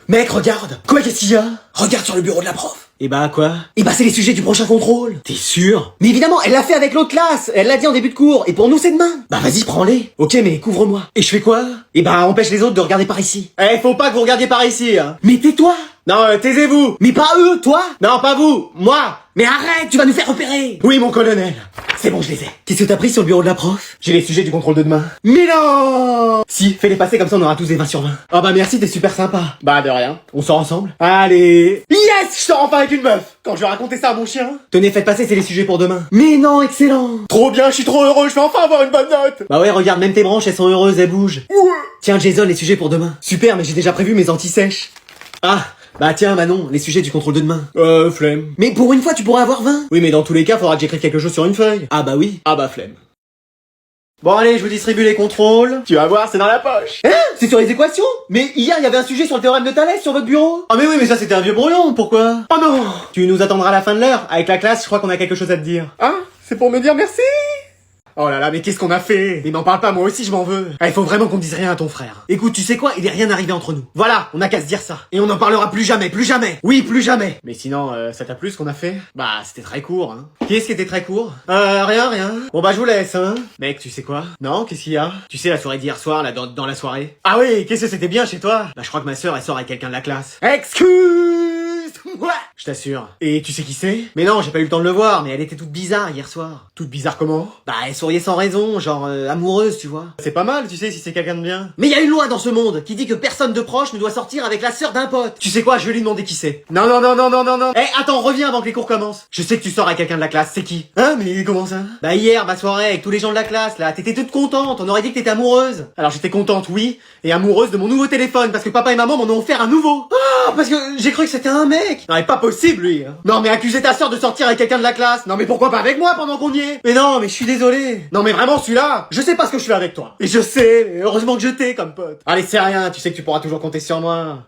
Mec, regarde. Quoi, qu'est-ce qu'il y a? Regarde sur le bureau de la prof. Et bah quoi? Et bah c'est les sujets du prochain contrôle. T'es sûr? Mais évidemment, elle l'a fait avec l'autre classe. Elle l'a dit en début de cours. Et pour nous, c'est demain. Bah vas-y, prends-les. Ok, mais couvre-moi. Et je fais quoi? Et bah empêche les autres de regarder par ici. Eh, faut pas que vous regardiez par ici, hein. Mais tais-toi. Non, taisez-vous. Mais pas eux, toi. Non, pas vous, moi. Mais arrête, tu vas nous faire repérer. Oui, mon colonel. C'est bon, je les ai. Qu'est-ce que t'as pris sur le bureau de la prof? J'ai les sujets du contrôle de demain. Mais non. Si, fais-les passer comme ça on aura tous des 20 sur 20. Ah bah merci, t'es super sympa. Bah de rien, on sort ensemble. Allez. Yes, je sors enfin avec une meuf. Quand je vais raconter ça à mon chien. Tenez, faites passer, c'est les sujets pour demain. Mais non, excellent. Trop bien, je suis trop heureux, je vais enfin avoir une bonne note. Bah ouais, regarde, même tes branches, elles sont heureuses, elles bougent. Ouais. Tiens, Jason, les sujets pour demain. Super, mais j'ai déjà prévu mes anti-sèches. Ah, bah tiens, Manon, les sujets du contrôle de demain. Flemme. Mais pour une fois, tu pourrais avoir 20. Oui, mais dans tous les cas, faudra que j'écrive quelque chose sur une feuille. Ah bah oui. Ah bah flemme. Bon allez, je vous distribue les contrôles. Tu vas voir, c'est dans la poche. Hein? C'est sur les équations? Mais hier, il y avait un sujet sur le théorème de Thalès sur votre bureau. Ah mais oui, mais ça c'était un vieux brouillon, pourquoi? Oh non. Tu nous attendras à la fin de l'heure. Avec la classe, je crois qu'on a quelque chose à te dire. Ah, c'est pour me dire merci. Oh là là, mais qu'est-ce qu'on a fait? Mais m'en parle pas, moi aussi je m'en veux. Ah, il faut vraiment qu'on dise rien à ton frère. Écoute, tu sais quoi? Il est rien arrivé entre nous. Voilà, on a qu'à se dire ça. Et on n'en parlera plus jamais, plus jamais. Oui, plus jamais. Mais sinon, ça t'a plu ce qu'on a fait? Bah, c'était très court, hein. Qu'est-ce qui était très court? Rien. Bon bah je vous laisse, hein. Mec, tu sais quoi? Non, qu'est-ce qu'il y a? Tu sais la soirée d'hier soir, là, dans la soirée? Ah oui, qu'est-ce que c'était bien chez toi? Bah je crois que ma sœur, elle sort avec quelqu'un de la classe. Excuse-moi! Je t'assure. Et tu sais qui c'est? Mais non, j'ai pas eu le temps de le voir, mais elle était toute bizarre hier soir. Toute bizarre comment? Bah elle souriait sans raison, genre amoureuse, tu vois. C'est pas mal, tu sais, si c'est quelqu'un de bien. Mais il y a une loi dans ce monde qui dit que personne de proche ne doit sortir avec la sœur d'un pote. Tu sais quoi, je vais lui demander qui c'est. Non. Eh, attends, reviens avant que les cours commencent. Je sais que tu sors avec quelqu'un de la classe, c'est qui? Hein, mais comment ça? Bah hier, ma soirée avec tous les gens de la classe, là, t'étais toute contente, on aurait dit que t'étais amoureuse. Alors j'étais contente, oui, et amoureuse de mon nouveau téléphone, parce que papa et maman m'en ont offert un nouveau. Ah, parce que j'ai cru que c'était un mec. Non mais pas possible lui, hein. Non mais accuser ta sœur de sortir avec quelqu'un de la classe. Non mais pourquoi pas avec moi pendant qu'on y est? Mais non, mais je suis désolé. Non mais vraiment celui-là, je sais pas ce que je fais avec toi. Et je sais, mais heureusement que je t'ai comme pote. Allez c'est rien, tu sais que tu pourras toujours compter sur moi.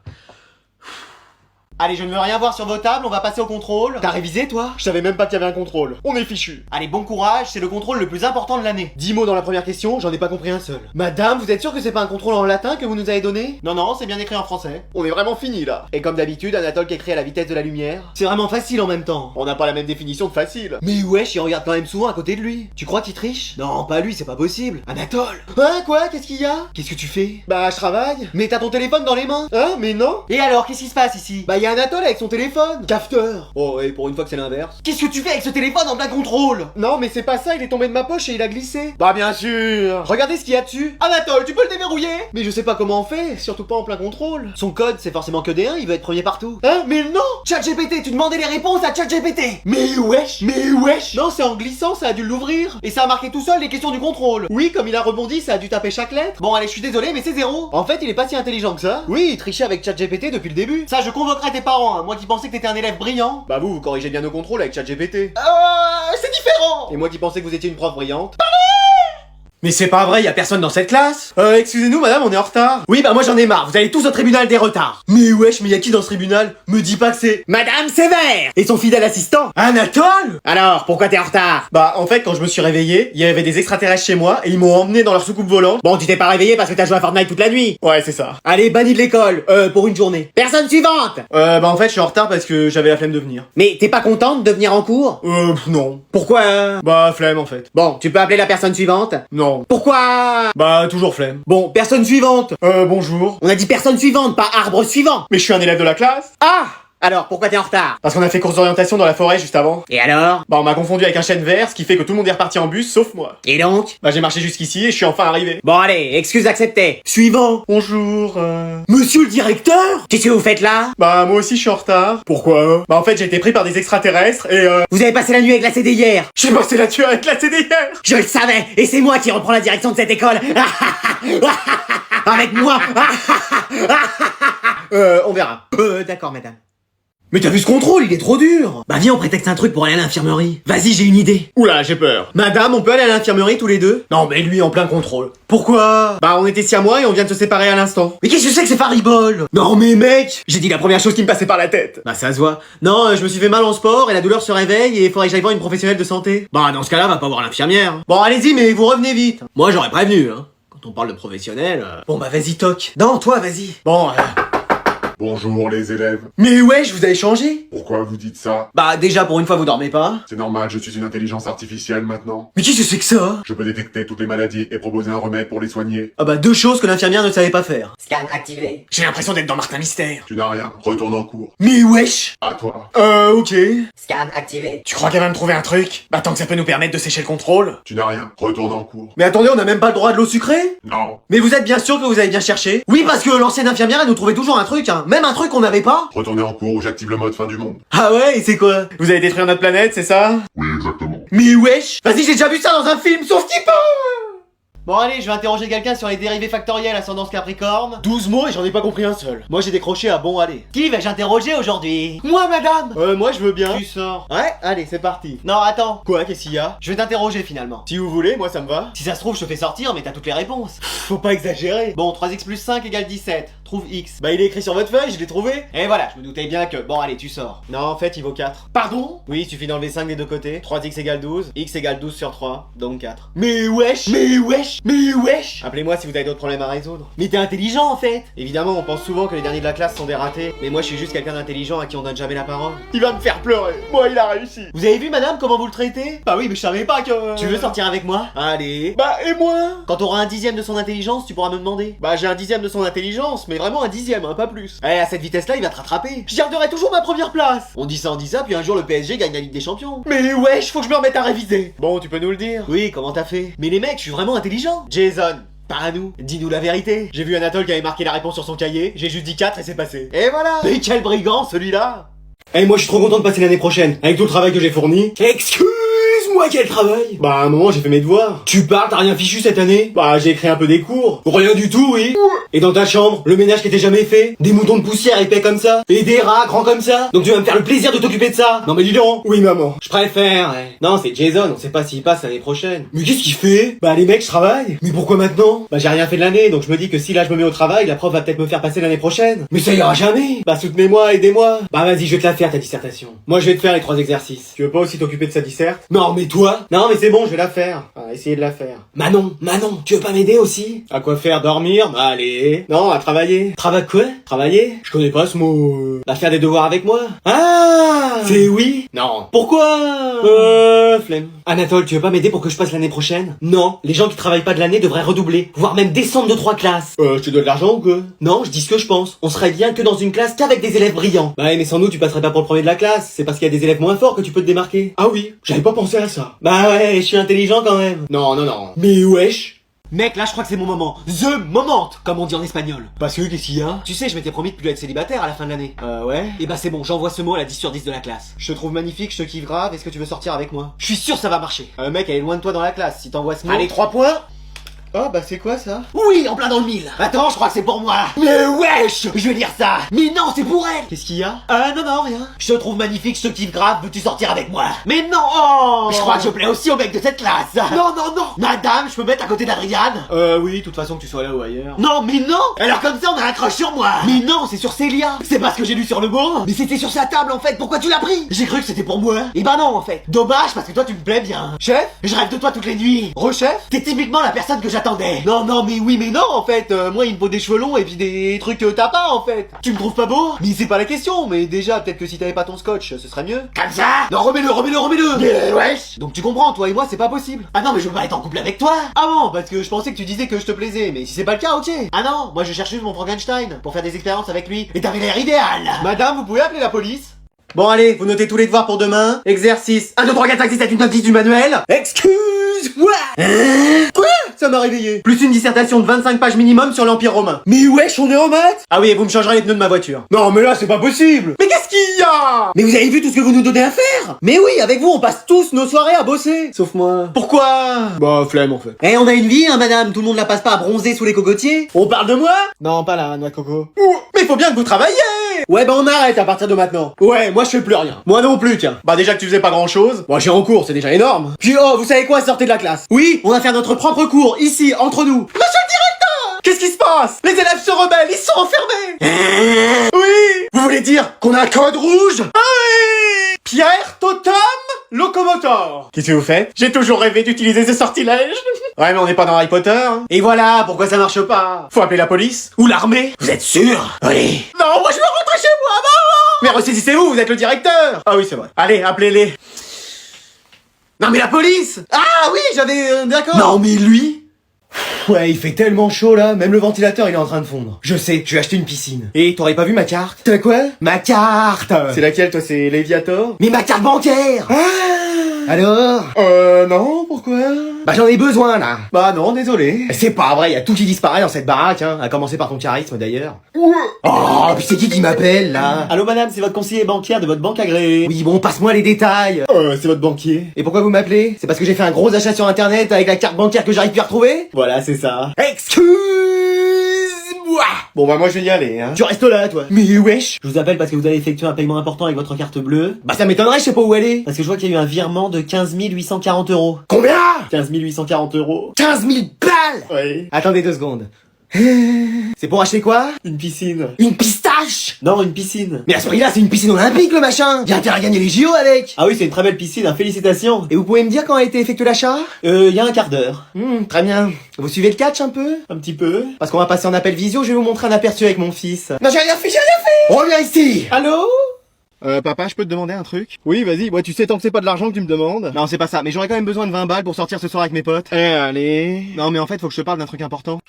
Allez, je ne veux rien voir sur vos tables, on va passer au contrôle. T'as révisé, toi? Je savais même pas qu'il y avait un contrôle. On est fichu. Allez, bon courage, c'est le contrôle le plus important de l'année. 10 mots dans la première question, j'en ai pas compris un seul. Madame, vous êtes sûre que c'est pas un contrôle en latin que vous nous avez donné? Non, c'est bien écrit en français. On est vraiment fini là. Et comme d'habitude, Anatole qui écrit à la vitesse de la lumière. C'est vraiment facile en même temps. On n'a pas la même définition de facile. Mais wesh, il regarde quand même souvent à côté de lui. Tu crois qu'il triche? Non, pas lui, c'est pas possible. Anatole! Hein, quoi? Qu'est-ce qu'il y a? Qu'est-ce que tu fais? Bah, je travaille. Mais t'as ton téléphone dans les mains? Hein, mais non. Et alors, qu'est-ce qui se passe ici? Bah, y a Anatole avec son téléphone. Cafeteur! Oh, et pour une fois que c'est l'inverse. Qu'est-ce que tu fais avec ce téléphone en plein contrôle? Non, mais c'est pas ça, il est tombé de ma poche et il a glissé. Bah, bien sûr. Regardez ce qu'il y a dessus. Anatole, tu peux le déverrouiller? Mais je sais pas comment on fait, surtout pas en plein contrôle. Son code, c'est forcément que des 1, il veut être premier partout. Hein, mais non. ChatGPT, tu demandais les réponses à ChatGPT! Mais wesh. Non, c'est en glissant, ça a dû l'ouvrir. Et ça a marqué tout seul les questions du contrôle. Oui, comme il a rebondi, ça a dû taper chaque lettre. Bon, allez, je suis désolé, mais c'est 0. En fait, il est pas si intelligent que ça. Oui, il trichait avec ChatGPT depuis le début. Ça, je convoquerai tes parents, hein. Moi qui pensais que t'étais un élève brillant. Bah vous corrigez bien nos contrôles avec ChatGPT. C'est différent. Et moi qui pensais que vous étiez une prof brillante. Mais c'est pas vrai, y a personne dans cette classe. Excusez-nous madame, on est en retard. Oui, bah moi j'en ai marre, vous allez tous au tribunal des retards. Mais wesh, mais y a qui dans ce tribunal? Me dis pas que c'est Madame Sévère et son fidèle assistant. Anatole. Alors, pourquoi t'es en retard? Bah en fait, quand je me suis réveillé, il y avait des extraterrestres chez moi et ils m'ont emmené dans leur soucoupe volante. Bon, tu t'es pas réveillé parce que t'as joué à Fortnite toute la nuit. Ouais, c'est ça. Allez, banni de l'école, pour une journée. Personne suivante. Bah en fait, je suis en retard parce que j'avais la flemme de venir. Mais t'es pas contente de venir en cours? Non. Pourquoi? Bah flemme en fait. Bon, tu peux appeler la personne suivante? Non. Pourquoi? Bah toujours flemme. Bon, personne suivante. Bonjour. On a dit personne suivante, pas arbre suivant. Mais je suis un élève de la classe. Ah! Alors, pourquoi t'es en retard? Parce qu'on a fait course d'orientation dans la forêt juste avant. Et alors? Bah on m'a confondu avec un chêne vert, ce qui fait que tout le monde est reparti en bus, sauf moi. Et donc? Bah j'ai marché jusqu'ici et je suis enfin arrivé. Bon allez, excuse acceptée. Suivant. Bonjour. Monsieur le directeur? Qu'est-ce que vous faites là? Bah moi aussi je suis en retard. Pourquoi? Bah en fait j'ai été pris par des extraterrestres et Vous avez passé la nuit avec la CD hier. j'ai passé la tuer avec la CDR. Je le savais, et c'est moi qui reprends la direction de cette école. Avec moi. On verra. D'accord madame. Mais t'as vu ce contrôle, il est trop dur. Bah viens, on prétexte un truc pour aller à l'infirmerie. Vas-y, j'ai une idée. Oula, j'ai peur. Madame, on peut aller à l'infirmerie tous les deux? Non, mais lui en plein contrôle. Pourquoi? Bah on était siamois et on vient de se séparer à l'instant. Mais qu'est-ce que c'est que ces fariboles? Non mais mec! J'ai dit la première chose qui me passait par la tête. Bah ça se voit. Non, je me suis fait mal en sport et la douleur se réveille et il faudrait que j'aille voir une professionnelle de santé. Bah dans ce cas-là, va pas voir l'infirmière. Bon allez-y, mais vous revenez vite. Moi j'aurais prévenu, hein. Quand on parle de professionnel... Bon bah vas-y toc. Non, toi vas-y. Bon, Bonjour les élèves. Mais ouais, je vous avais changé. Pourquoi vous dites ça? Bah déjà, pour une fois, vous dormez pas. C'est normal, je suis une intelligence artificielle maintenant. Mais qu'est-ce que c'est que ça? Je peux détecter toutes les maladies et proposer un remède pour les soigner. Ah bah deux choses que l'infirmière ne savait pas faire. Scan activé. J'ai l'impression d'être dans Martin Mystère. Tu n'as rien, retourne en cours. Mais wesh. À toi. Ok. Scan activé. Tu crois qu'elle va me trouver un truc? Bah tant que ça peut nous permettre de sécher le contrôle. Tu n'as rien, retourne en cours. Mais attendez, on a même pas le droit de l'eau sucrée? Non. Mais vous êtes bien sûr que vous avez bien cherché? Oui, parce que l'ancienne infirmière, elle nous trouvait toujours un truc, hein. Même un truc qu'on n'avait pas. Retournez en cours ou j'active le mode fin du monde. Ah ouais, et c'est quoi? Vous allez détruire notre planète, c'est ça? Oui, exactement. Mais wesh. Vas-y, j'ai déjà vu ça dans un film, sauf qu'il peut. Bon allez, je vais interroger quelqu'un sur les dérivés factoriels ascendance Capricorne. 12 mots et j'en ai pas compris un seul. Moi j'ai décroché à bon allez. Qui vais-je interroger aujourd'hui? Moi madame. Moi je veux bien. Tu sors. Ouais, allez, c'est parti. Non, attends. Quoi, qu'est-ce qu'il y a? Je vais t'interroger finalement. Si vous voulez, moi ça me va. Si ça se trouve, je te fais sortir, mais t'as toutes les réponses. Faut pas exagérer. Bon, 3x plus 5 égale 17. Trouve x. Bah il est écrit sur votre feuille, je l'ai trouvé. Et voilà, je me doutais bien que... Bon allez, tu sors. Non, en fait il vaut 4. Pardon? Oui, il suffit d'enlever 5 des deux côtés. 3x égale 12, x égale 12 sur 3, donc 4. Mais wesh. Mais wesh. Mais wesh. Appelez-moi si vous avez d'autres problèmes à résoudre. Mais t'es intelligent en fait. Évidemment, on pense souvent que les derniers de la classe sont des ratés, mais moi je suis juste quelqu'un d'intelligent à qui on donne jamais la parole. Il va me faire pleurer. Moi il a réussi. Vous avez vu madame comment vous le traitez? Bah oui, mais je savais pas que... Tu veux sortir avec moi? Allez. Bah et moi? Quand t'auras un dixième de son intelligence, tu pourras me demander. Bah j'ai un dixième de son intelligence, mais vraiment un dixième, hein, pas plus. Eh, à cette vitesse-là, il va te rattraper. Je garderai toujours ma première place. On dit ça, puis un jour le PSG gagne la Ligue des Champions. Mais wesh, faut que je me remette à réviser. Bon, tu peux nous le dire? Oui, comment t'as fait? Mais les mecs, je suis vraiment intelligent. Jason. Pas à nous. Dis-nous la vérité. J'ai vu Anatole qui avait marqué la réponse sur son cahier, j'ai juste dit 4 et c'est passé. Et voilà. Mais quel brigand celui-là. Eh moi je suis trop content de passer l'année prochaine, avec tout le travail que j'ai fourni. Excuse-moi, quel travail. Bah à un moment j'ai fait mes devoirs. Tu parles, t'as rien fichu cette année? Bah j'ai écrit un peu des cours. Rien du tout, oui. Et dans ta chambre, le ménage qui était jamais fait, des moutons de poussière épais comme ça, et des rats grands comme ça. Donc tu vas me faire le plaisir de t'occuper de ça. Non mais dis donc. Oui maman. Je préfère, ouais. Non c'est Jason, on sait pas s'il passe l'année prochaine. Mais qu'est-ce qu'il fait? Bah les mecs je travaille. Mais pourquoi maintenant? Bah j'ai rien fait de l'année, donc je me dis que si là je me mets au travail, la prof va peut-être me faire passer l'année prochaine. Mais ça ira jamais. Bah soutenez-moi, aidez-moi. Bah vas-y, je vais te la faire ta dissertation. Moi je vais te faire les 3 exercices. Tu veux pas aussi t'occuper de sa disserte? Non mais toi? Non mais c'est bon, je vais la faire. Essayer de la faire. Manon, tu veux pas m'aider aussi? À quoi faire? Dormir? Bah allez. Non, à travailler. Travailler quoi? Travailler? Je connais pas ce mot. Bah faire des devoirs avec moi. Ah! C'est oui? Non. Pourquoi? Flemme. Anatole, tu veux pas m'aider pour que je passe l'année prochaine? Non. Les gens qui travaillent pas de l'année devraient redoubler, voire même descendre de 3 classes. Je te donne de l'argent ou quoi? Non, je dis ce que je pense. On serait bien que dans une classe qu'avec des élèves brillants. Bah mais sans nous, tu passerais pas pour le premier de la classe. C'est parce qu'il y a des élèves moins forts que tu peux te démarquer. Ah oui, j'avais pas pensé à ça. Bah ouais, je suis intelligent quand même. Non. Mais wesh. Mec, là, je crois que c'est mon moment. The moment, comme on dit en espagnol. Parce que qu'est-ce qu'il y a? Tu sais, je m'étais promis de plus être célibataire à la fin de l'année. Ouais. Et bah c'est bon, j'envoie ce mot à la 10 sur 10 de la classe. Je te trouve magnifique, je te kiffe grave, est-ce que tu veux sortir avec moi? Je suis sûr que ça va marcher. Mec, elle est loin de toi dans la classe, si t'envoies ce mot... Allez, 3 points. Oh bah c'est quoi ça? Oui, en plein dans le mille. Attends, je crois que c'est pour moi. Mais wesh, je vais lire ça. Mais non, c'est pour elle. Qu'est-ce qu'il y a? Non, rien. Je te trouve magnifique, je te kiffe grave, veux-tu sortir avec moi? Mais non, oh. Je crois que je plais aussi au mec de cette classe. Non. Madame, je peux mettre à côté d'Adriane? Oui, de toute façon que tu sois là ou ailleurs. Non, mais non. Alors comme ça, on a un crush sur moi. Mais non, c'est sur Célia. C'est pas ce que j'ai lu sur le mot. Mais c'était sur sa table en fait, pourquoi tu l'as pris? J'ai cru que c'était pour moi. Et bah non en fait. Dommage parce que toi tu me plais bien. Chef? Je rêve de toi toutes les nuits. Rechef? T'es typiquement la personne que j'attendais. Non, mais oui, mais non, en fait. Moi, il me faut des cheveux longs et puis des trucs que t'as pas, en fait. Tu me trouves pas beau? Mais c'est pas la question, mais déjà, peut-être que si t'avais pas ton scotch, ce serait mieux. Comme ça? Non, remets-le. Mais wesh. Donc tu comprends, toi et moi, c'est pas possible. Ah non, mais je veux pas être en couple avec toi. Ah bon, parce que je pensais que tu disais que je te plaisais, mais si c'est pas le cas, ok. Ah non, moi je cherche juste mon Frankenstein pour faire des expériences avec lui. Et t'avais l'air idéal. Madame, vous pouvez appeler la police? Bon allez, vous notez tous les devoirs pour demain. Exercice 1, 2, 3, 4, 5, 6, 7, 8, 9, 10 du manuel. Excuse-moi. Quoi? Ça m'a réveillé. Plus une dissertation de 25 pages minimum sur l'Empire romain. Mais wesh, on est en maths? Ah oui, et vous me changerez les pneus de ma voiture. Non, mais là, c'est pas possible. Mais qu'est-ce qu'il y a? Mais vous avez vu tout ce que vous nous donnez à faire? Mais oui, avec vous, on passe tous nos soirées à bosser. Sauf moi. Pourquoi? Bah, flemme en fait. Eh, on a une vie, hein, madame. Tout le monde la passe pas à bronzer sous les cocotiers. On parle de moi? Non, pas la noix de coco. Mais faut bien que vous travailliez. Ouais, bah on arrête à partir de maintenant. Ouais, moi je fais plus rien. Moi non plus, tiens. Bah déjà que tu faisais pas grand chose. Moi j'ai en cours, c'est déjà énorme. Puis oh, vous savez quoi, sortez de la classe. Oui, on va faire notre propre cours, ici, entre nous. Monsieur le directeur! Qu'est-ce qui se passe? Les élèves se rebellent, ils sont enfermés. Oui. Vous voulez dire qu'on a un code rouge? Ah oui. Pierre Totem Locomotor. Qu'est-ce que vous faites? J'ai toujours rêvé d'utiliser ce sortilège. Ouais, mais on n'est pas dans Harry Potter. Hein. Et voilà, pourquoi ça marche pas? Faut appeler la police ou l'armée. Vous êtes sûr? Allez. Non, moi je veux rentrer chez moi, maman. Mais ressaisissez-vous, vous êtes le directeur. Ah oui, c'est vrai. Allez, appelez-les. Non mais la police. Ah oui, j'avais... d'accord. Non mais lui. Ouais, il fait tellement chaud là, même le ventilateur il est en train de fondre. Je sais, je vais acheter une piscine. Et t'aurais pas vu ma carte? T'as quoi? Ma carte. C'est laquelle, toi? C'est Léviator? Mais ma carte bancaire. Alors? Non, pourquoi? Bah j'en ai besoin là. Bah non, désolé. C'est pas vrai, y a tout qui disparaît dans cette baraque, hein. À commencer par ton charisme d'ailleurs. Oh, puis c'est qui m'appelle là? Allô madame, c'est votre conseiller bancaire de votre banque agréée. Oui bon, passe-moi les détails. C'est votre banquier. Et pourquoi vous m'appelez? C'est parce que j'ai fait un gros achat sur internet avec la carte bancaire que j'arrive plus à retrouver? Voilà, c'est ça. Excuse-moi. Bon bah moi je vais y aller, hein. Tu restes là toi. Mais wesh. Je vous appelle parce que vous avez effectué un paiement important avec votre carte bleue. Bah ça m'étonnerait, je sais pas où elle est. Parce que je vois qu'il y a eu un virement de 15 840 euros. Combien? 15 840 euros. 15 000 balles. Oui. Attendez 2 secondes. C'est pour acheter quoi? Une piscine. Une pistache. Non, une piscine. Mais à ce prix-là, c'est une piscine olympique le machin. J'ai intérêt à gagner les JO avec. Ah oui, c'est une très belle piscine, hein. Félicitations. Et vous pouvez me dire quand a été effectué l'achat? Il y a un quart d'heure. Très bien. Vous suivez le catch un peu? Un petit peu. Parce qu'on va passer en appel visio, je vais vous montrer un aperçu avec mon fils. Non, j'ai rien fait, j'ai rien fait. Reviens ici. Allô? Papa, je peux te demander un truc? Oui, vas-y. Ouais, tu sais, tant que c'est pas de l'argent que tu me demandes. Non, c'est pas ça. Mais j'aurais quand même besoin de 20 balles pour sortir ce soir avec mes potes. Allez. Non, mais en fait, faut que je te parle d'un truc important.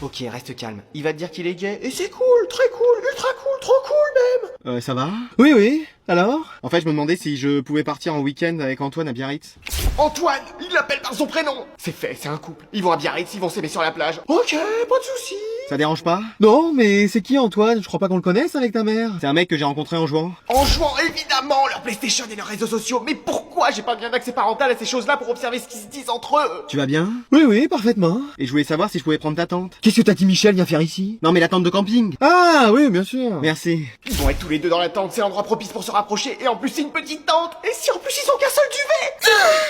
Ok, reste calme. Il va te dire qu'il est gay. Et c'est cool, très cool, ultra cool, trop cool même. Ça va? Oui, oui. Alors? En fait, je me demandais si je pouvais partir en week-end avec Antoine à Biarritz. Antoine, il l'appelle par son prénom. C'est fait, c'est un couple. Ils vont à Biarritz, ils vont s'aimer sur la plage. Ok, pas de soucis. Ça dérange pas? Non, mais c'est qui Antoine? Je crois pas qu'on le connaisse avec ta mère. C'est un mec que j'ai rencontré en jouant. En jouant évidemment leur PlayStation et leurs réseaux sociaux. Mais pourquoi j'ai pas bien accès parental à ces choses-là pour observer ce qu'ils se disent entre eux? Tu vas bien? Oui, oui, parfaitement. Et je voulais savoir si je pouvais prendre ta tante. Qu'est-ce que t'as dit Michel vient faire ici? Non, mais la tente de camping. Ah, oui, bien sûr. Merci. Ils vont être tous les deux dans la tente, c'est l'endroit propice pour se rapprocher. Et en plus c'est une petite tente. Et si en plus ils ont qu'un seul duvet?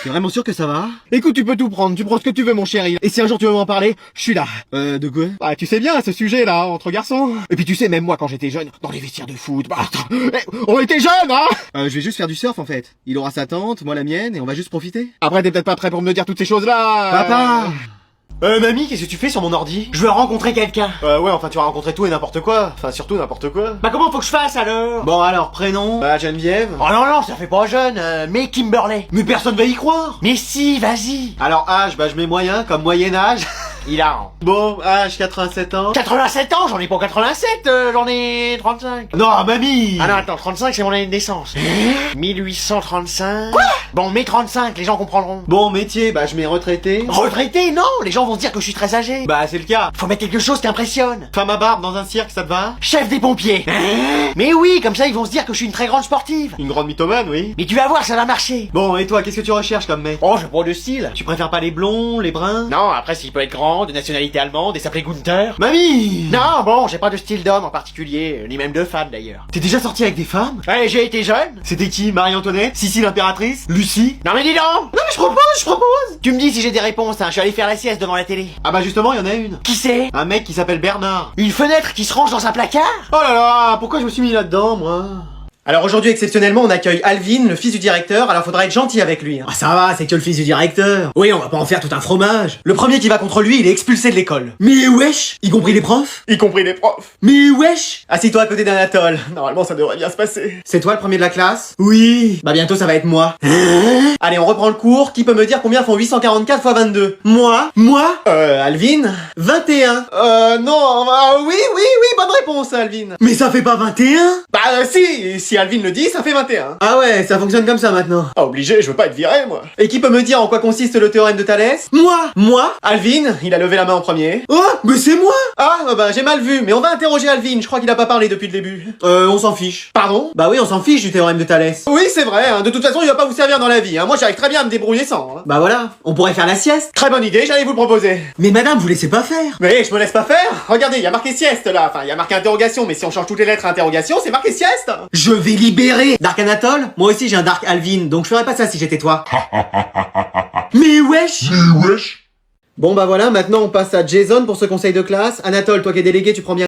T'es vraiment sûr que ça va? Écoute, tu peux tout prendre, tu prends ce que tu veux mon chéri. Et si un jour tu veux m'en parler, je suis là. De quoi? Bah tu sais bien, ce sujet là, entre garçons. Et puis tu sais, même moi quand j'étais jeune, dans les vestiaires de foot, bah on était jeunes, hein. Je vais juste faire du surf en fait. Il aura sa tente, moi la mienne, et on va juste profiter. Après t'es peut-être pas prêt pour me dire toutes ces choses là. Papa. Mamie, qu'est-ce que tu fais sur mon ordi? Je veux rencontrer quelqu'un. Ouais, enfin tu vas rencontrer tout et n'importe quoi. Enfin surtout n'importe quoi. Bah comment faut que je fasse alors? Bon alors, prénom? Bah Geneviève. Oh non, ça fait pas jeune, mais Kimberley. Mais personne va y croire. Mais si, vas-y. Alors âge, bah je mets moyen, comme moyen âge. Hilarant. Bon, âge 87 ans. 87 ans? J'en ai pas 87, j'en ai 35. Non, mamie. Ah non, attends, 35 c'est mon année de naissance. 1835. Quoi? Bon, mets 35, les gens comprendront. Bon, métier, bah je mets retraité. Retraité? Non, les gens vont se dire que je suis très âgé. Bah c'est le cas. Faut mettre quelque chose qui impressionne. Femme à barbe dans un cirque, ça te va? Chef des pompiers. Mais oui, comme ça ils vont se dire que je suis une très grande sportive. Une grande mythomane, oui. Mais tu vas voir, ça va marcher. Bon, et toi, qu'est-ce que tu recherches comme mec? Oh, j'ai pas de style. Tu préfères pas les blonds, les bruns? Non, après s'il peut être grand, de nationalité allemande et s'appeler Gunther. Mamie! Non, bon, j'ai pas de style d'homme en particulier, ni même de femme d'ailleurs. T'es déjà sorti avec des femmes? Ouais, j'ai été jeune. C'était qui? Marie-Antoinette? Sissi l'impératrice? Lucie? Non mais dis donc! Non mais je propose! Tu me dis si j'ai des réponses, hein, je suis allé faire la sieste devant la télé. Ah bah justement, il y en a une. Qui c'est? Un mec qui s'appelle Bernard. Une fenêtre qui se range dans un placard? Oh là là, pourquoi je me suis mis là-dedans, moi? Alors aujourd'hui, exceptionnellement, on accueille Alvin, le fils du directeur, alors faudra être gentil avec lui. Hein. Ah ça va, c'est que le fils du directeur. Oui, on va pas en faire tout un fromage. Le premier qui va contre lui, il est expulsé de l'école. Mais wesh! Y compris les profs? Y compris les profs. Mais wesh! Assis-toi à côté d'Anatole. Normalement, ça devrait bien se passer. C'est toi le premier de la classe? Oui. Bah bientôt, ça va être moi. Allez, on reprend le cours. Qui peut me dire combien font 844 x 22? Moi? Alvin? 21. Non, oui, bonne réponse, Alvin. Mais ça fait pas 21? Bah si Alvin le dit, ça fait 21. Ah ouais, ça fonctionne comme ça maintenant. Ah, obligé, je veux pas être viré, moi. Et qui peut me dire en quoi consiste le théorème de Thalès? Moi? Alvin, il a levé la main en premier. Oh, mais c'est moi! Ah, bah j'ai mal vu, mais on va interroger Alvin, je crois qu'il a pas parlé depuis le début. On s'en fiche. Pardon? Bah oui, on s'en fiche du théorème de Thalès. Oui, c'est vrai, hein. De toute façon, il va pas vous servir dans la vie, hein. Moi, j'arrive très bien à me débrouiller sans, hein. Bah voilà, on pourrait faire la sieste. Très bonne idée, j'allais vous le proposer. Mais madame, vous laissez pas faire. Mais je me laisse pas faire. Regardez, il y a marqué sieste, là. Enfin, il y a marqué interrogation, mais si on change toutes les lettres à interrogation, c'est marqué sieste. Je vais libérer Dark Anatole. Moi aussi j'ai un Dark Alvin, donc je ferais pas ça si j'étais toi. Mais wesh! Wesh. Bon bah voilà, maintenant on passe à Jason pour ce conseil de classe. Anatole, toi qui es délégué, tu prends bien